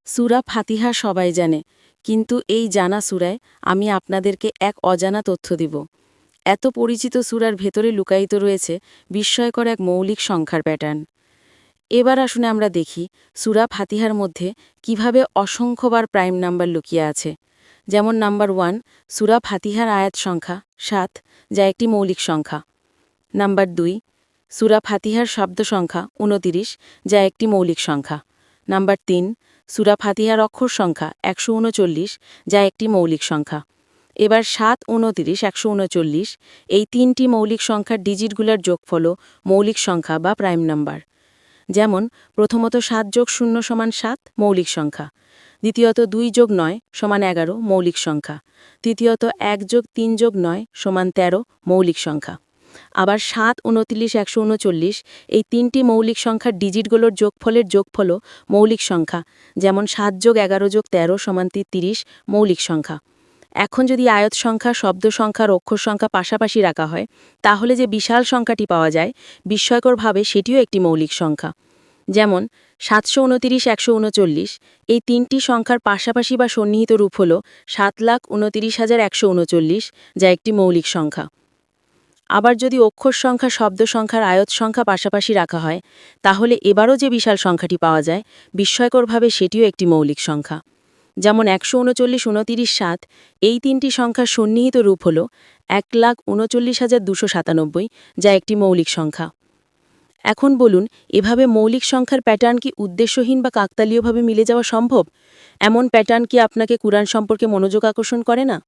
সূরা ফাতিহা সবাই জানে, কিন্তু এই জানা সূরায় আমি আপনাদেরকে এক অজানা তথ্য দিব। এত পরিচিত সূরার ভেতরে লুকায়িত রয়েছে বিস্ময়কর এক মৌলিক সংখ্যার প্যাটার্ন। এবার আসুন আমরা দেখি সূরা ফাতিহার মধ্যে কিভাবে অসংখ্যবার প্রাইম নাম্বার লুকিয়ে আছে। যেমন নাম্বার 1, সূরা ফাতিহার আয়াত সংখ্যা 7, যা একটি মৌলিক সংখ্যা। নাম্বার 2, সূরা ফাতিহার শব্দ সংখ্যা 29, যা একটি মৌলিক সংখ্যা। নাম্বার 3, সূরা ফাতিহার অক্ষর সংখ্যা 139, যা একটি মৌলিক সংখ্যা। এবার 7, 29, 139 এই তিনটি মৌলিক সংখ্যার ডিজিটগুলোর যোগফলও মৌলিক সংখ্যা বা প্রাইম নাম্বার। যেমন প্রথমত 7 যোগ 0 সমান 7 মৌলিক সংখ্যা, দ্বিতীয়ত 2 যোগ 9 সমান 11 মৌলিক সংখ্যা, তৃতীয়ত 1 যোগ 3 যোগ 9 সমান 13 মৌলিক সংখ্যা। আবার 7, 29, 139 এই তিনটি মৌলিক সংখ্যার ডিজিটগুলোর যোগফলের যোগফলও মৌলিক সংখ্যা, যেমন 7 যোগ 11 যোগ 13 সমান 33 মৌলিক সংখ্যা। এখন যদি আয়ত সংখ্যা, শব্দ সংখ্যা, অক্ষর সংখ্যা পাশাপাশি রাখা হয়, তাহলে যে বিশাল সংখ্যাটি পাওয়া যায় বিস্ময়করভাবে সেটিও একটি মৌলিক সংখ্যা। যেমন 729, 139 এই তিনটি সংখ্যার পাশাপাশি বা সন্নিহিত রূপ হল 7,29,139, যা একটি মৌলিক সংখ্যা। আবার যদি অক্ষর সংখ্যা, শব্দ সংখ্যার আয়ত সংখ্যা পাশাপাশি রাখা হয়, তাহলে এবারও যে বিশাল সংখ্যাটি পাওয়া যায় বিস্ময়করভাবে সেটিও একটি মৌলিক সংখ্যা। যেমন 139, 29, 7 এই তিনটি সংখ্যার সন্নিহিত রূপ হল 1,39,297, যা একটি মৌলিক সংখ্যা। এখন বলুন, এভাবে মৌলিক সংখ্যার প্যাটার্ন কি উদ্দেশ্যহীন বা কাকতালীয়ভাবে মিলে যাওয়া সম্ভব? এমন প্যাটার্ন কি আপনাকে কুরআন সম্পর্কে মনোযোগ আকর্ষণ করে না?